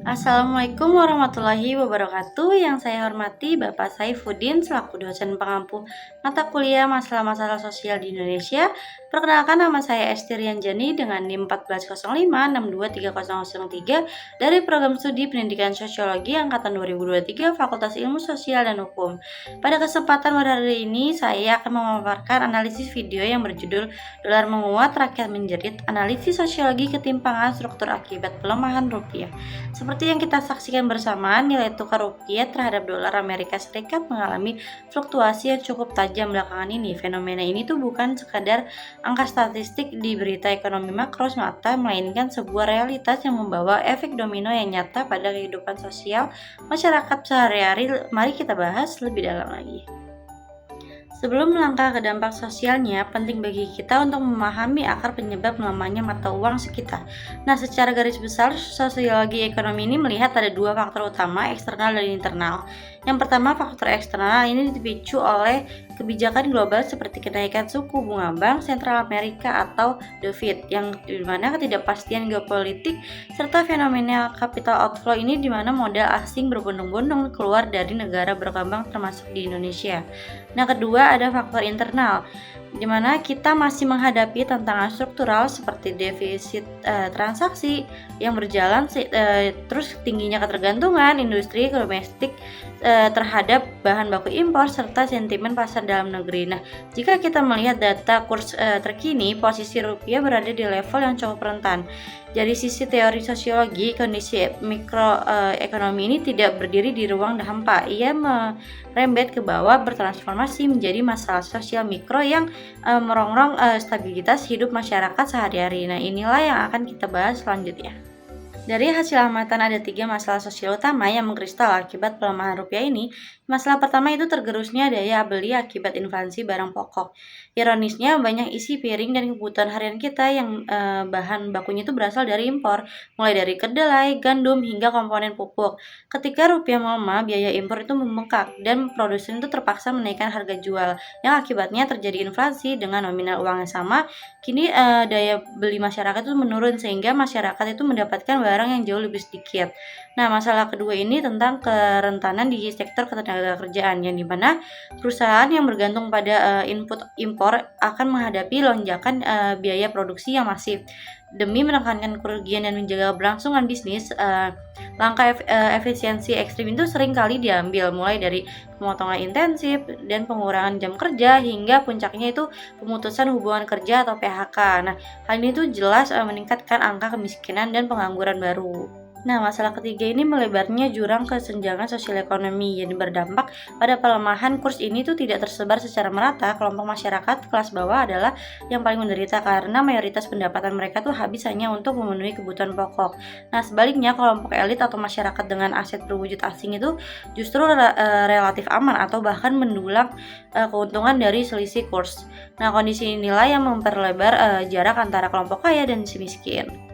Assalamualaikum warahmatullahi wabarakatuh. Yang saya hormati Bapak Saifuddin selaku dosen pengampu mata kuliah masalah-masalah sosial di Indonesia. Perkenalkan, nama saya Estirian Jani dengan NIM 1405623003 dari program studi Pendidikan Sosiologi angkatan 2023 Fakultas Ilmu Sosial dan Hukum. Pada kesempatan pada hari ini saya akan memaparkan analisis video yang berjudul Dolar Menguat Rakyat Menjerit, Analisis Sosiologi Ketimpangan Struktur Akibat Pelemahan Rupiah. Seperti yang kita saksikan bersama, nilai tukar rupiah terhadap dolar Amerika Serikat mengalami fluktuasi yang cukup tajam belakangan ini. Fenomena ini tuh bukan sekadar angka statistik di berita ekonomi makro semata, melainkan sebuah realitas yang membawa efek domino yang nyata pada kehidupan sosial masyarakat sehari-hari. Mari kita bahas lebih dalam lagi. Sebelum melangkah ke dampak sosialnya, penting bagi kita untuk memahami akar penyebab melemahnya mata uang sekitar. Nah, secara garis besar, sosiologi ekonomi ini melihat ada dua faktor utama, eksternal dan internal. Yang pertama, faktor eksternal ini dipicu oleh kebijakan global seperti kenaikan suku bunga Bank Sentral Amerika atau The Fed, yang dimana ketidakpastian geopolitik serta fenomena capital outflow ini dimana modal asing berbondong-bondong keluar dari negara berkembang termasuk di Indonesia. Nah, kedua ada faktor internal, di mana kita masih menghadapi tantangan struktural seperti defisit transaksi yang berjalan, terus tingginya ketergantungan industri domestik terhadap bahan baku impor serta sentimen pasar dalam negeri. Nah, jika kita melihat data kurs terkini, posisi rupiah berada di level yang cukup rentan. Dari sisi teori sosiologi, kondisi mikroekonomi ini tidak berdiri di ruang hampa. Ia merembet ke bawah, bertransformasi menjadi masalah sosial mikro yang merongrong stabilitas hidup masyarakat sehari-hari. Nah, inilah yang akan kita bahas selanjutnya. Dari hasil amatan ada 3 masalah sosial utama yang mengkristal akibat pelemahan rupiah ini. Masalah pertama itu tergerusnya daya beli akibat inflasi barang pokok. Ironisnya, banyak isi piring dan kebutuhan harian kita yang bahan bakunya itu berasal dari impor, mulai dari kedelai, gandum, hingga komponen pupuk. Ketika rupiah melemah, biaya impor itu membengkak dan produsen itu terpaksa menaikkan harga jual, yang akibatnya terjadi inflasi. Dengan nominal uang yang sama, kini daya beli masyarakat itu menurun sehingga masyarakat itu mendapatkan barang yang jauh lebih sedikit. Nah, masalah kedua ini tentang kerentanan di sektor ketenagakerjaan, yang dimana perusahaan yang bergantung pada input impor akan menghadapi lonjakan biaya produksi yang masif. Demi menekankan kerugian dan menjaga berlangsungan bisnis, langkah efisiensi ekstrim itu sering kali diambil, mulai dari pemotongan intensif dan pengurangan jam kerja hingga puncaknya itu pemutusan hubungan kerja atau PHK. Nah, hal ini tuh jelas meningkatkan angka kemiskinan dan pengangguran baru. Nah, masalah ketiga ini melebarnya jurang kesenjangan sosial ekonomi yang berdampak pada pelemahan kurs ini tuh tidak tersebar secara merata. Kelompok masyarakat kelas bawah adalah yang paling menderita karena mayoritas pendapatan mereka tuh habis hanya untuk memenuhi kebutuhan pokok. Nah, sebaliknya kelompok elit atau masyarakat dengan aset berwujud asing itu justru relatif aman atau bahkan mendulang keuntungan dari selisih kurs. Nah, kondisi inilah yang memperlebar jarak antara kelompok kaya dan si miskin.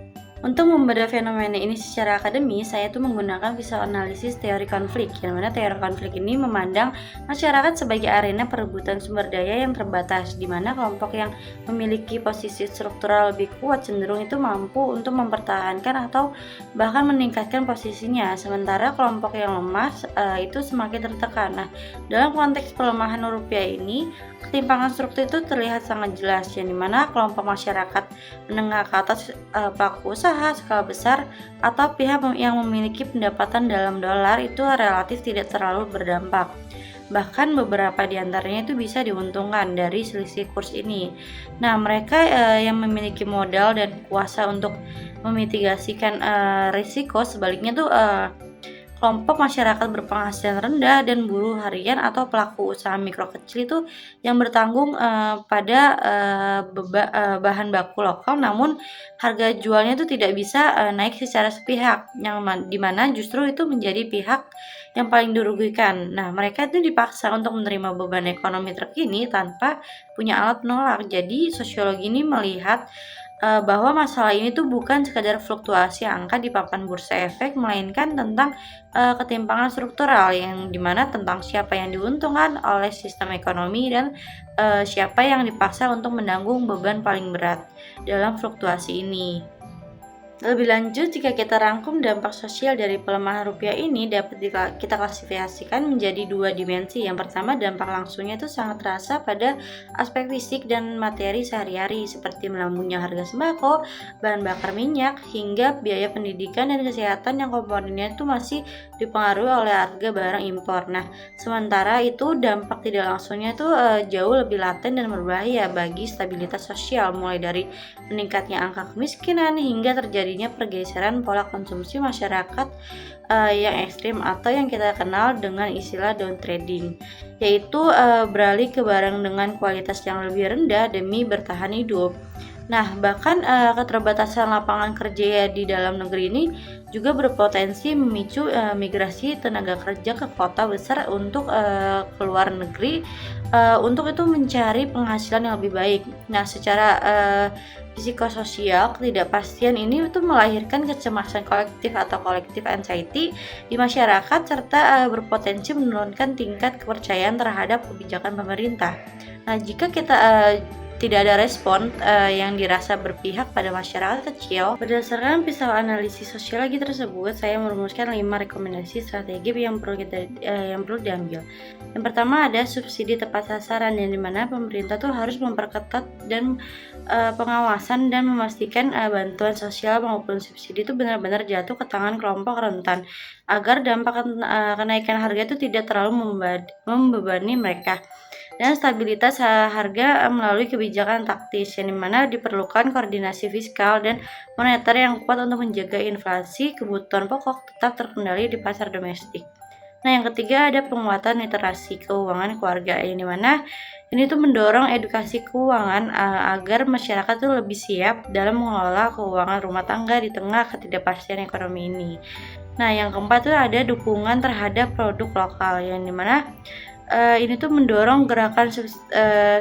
Untuk membedah fenomena ini secara akademis, saya tuh menggunakan visual analisis teori konflik, yang mana teori konflik ini memandang masyarakat sebagai arena perebutan sumber daya yang terbatas, di mana kelompok yang memiliki posisi struktural lebih kuat cenderung itu mampu untuk mempertahankan atau bahkan meningkatkan posisinya, sementara kelompok yang lemah itu semakin tertekan. Nah, dalam konteks pelemahan rupiah ini, ketimpangan struktur itu terlihat sangat jelas, yang dimana kelompok masyarakat menengah ke atas, pelaku usaha skala besar atau pihak yang memiliki pendapatan dalam dolar itu relatif tidak terlalu berdampak. Bahkan beberapa di antaranya itu bisa diuntungkan dari selisih kurs ini. Nah, mereka yang memiliki modal dan kuasa untuk memitigasikan risiko, sebaliknya tuh kelompok masyarakat berpenghasilan rendah dan buruh harian atau pelaku usaha mikro kecil itu yang bertanggung pada bahan baku lokal, namun harga jualnya itu tidak bisa naik secara sepihak, yang dimana justru itu menjadi pihak yang paling dirugikan. Nah, mereka itu dipaksa untuk menerima beban ekonomi terkini tanpa punya alat penolak. Jadi sosiologi ini melihat bahwa masalah ini tuh bukan sekadar fluktuasi angka di papan bursa efek, melainkan tentang ketimpangan struktural, yang dimana tentang siapa yang diuntungkan oleh sistem ekonomi dan siapa yang dipaksa untuk menanggung beban paling berat dalam fluktuasi ini. Lebih lanjut, jika kita rangkum dampak sosial dari pelemahan rupiah ini dapat kita klasifikasikan menjadi dua dimensi. Yang pertama, dampak langsungnya itu sangat terasa pada aspek fisik dan materi sehari-hari seperti melambungnya harga sembako, bahan bakar minyak, hingga biaya pendidikan dan kesehatan yang komponennya itu masih dipengaruhi oleh harga barang impor. Nah, sementara itu dampak tidak langsungnya itu jauh lebih laten dan berbahaya bagi stabilitas sosial, mulai dari meningkatnya angka kemiskinan hingga terjadinya pergeseran pola konsumsi masyarakat yang ekstrim atau yang kita kenal dengan istilah down trading, yaitu beralih ke barang dengan kualitas yang lebih rendah demi bertahan hidup. Nah, bahkan keterbatasan lapangan kerja di dalam negeri ini juga berpotensi memicu migrasi tenaga kerja ke kota besar untuk keluar negeri untuk itu mencari penghasilan yang lebih baik. Nah, secara psikososial, ketidakpastian ini itu melahirkan kecemasan kolektif atau collective anxiety di masyarakat serta berpotensi menurunkan tingkat kepercayaan terhadap kebijakan pemerintah. Nah, jika kita tidak ada respon yang dirasa berpihak pada masyarakat kecil. Berdasarkan pisau analisis sosiologi tersebut, saya merumuskan 5 rekomendasi strategi yang perlu diambil. Yang pertama ada subsidi tepat sasaran, yang dimana pemerintah tuh harus memperketat dan pengawasan dan memastikan bantuan sosial maupun subsidi itu benar-benar jatuh ke tangan kelompok rentan agar dampak kenaikan harga itu tidak terlalu membebani mereka. Dan stabilitas harga melalui kebijakan taktis, yang dimana diperlukan koordinasi fiskal dan moneter yang kuat untuk menjaga inflasi kebutuhan pokok tetap terkendali di pasar domestik. Nah, yang ketiga ada penguatan literasi keuangan keluarga, yang dimana ini tuh mendorong edukasi keuangan agar masyarakat tuh lebih siap dalam mengelola keuangan rumah tangga di tengah ketidakpastian ekonomi ini. Nah, yang keempat tuh ada dukungan terhadap produk lokal, yang dimana ini tuh mendorong gerakan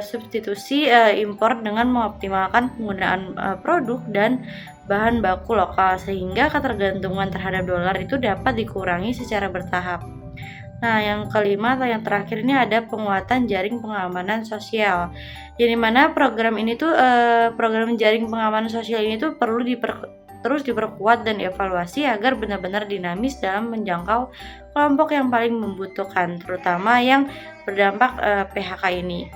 substitusi impor dengan mengoptimalkan penggunaan produk dan bahan baku lokal sehingga ketergantungan terhadap dolar itu dapat dikurangi secara bertahap. Nah, yang kelima atau yang terakhir ini ada penguatan jaring pengamanan sosial. Jadi mana program ini tuh program jaring pengamanan sosial ini tuh perlu terus diperkuat dan dievaluasi agar benar-benar dinamis dalam menjangkau kelompok yang paling membutuhkan, terutama yang berdampak PHK ini.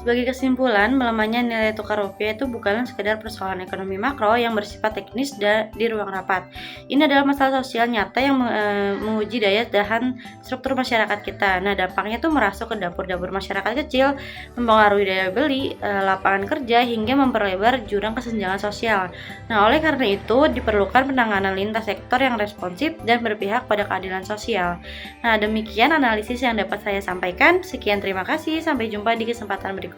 Sebagai kesimpulan, melemahnya nilai tukar rupiah itu bukanlah sekedar persoalan ekonomi makro yang bersifat teknis di ruang rapat. Ini adalah masalah sosial nyata yang menguji daya tahan struktur masyarakat kita. Nah, dampaknya itu merasuk ke dapur-dapur masyarakat kecil, mempengaruhi daya beli, lapangan kerja, hingga memperlebar jurang kesenjangan sosial. Nah, oleh karena itu diperlukan penanganan lintas sektor yang responsif dan berpihak pada keadilan sosial. Nah, demikian analisis yang dapat saya sampaikan. Sekian, terima kasih. Sampai jumpa di kesempatan berikutnya.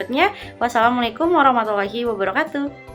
Wassalamualaikum warahmatullahi wabarakatuh.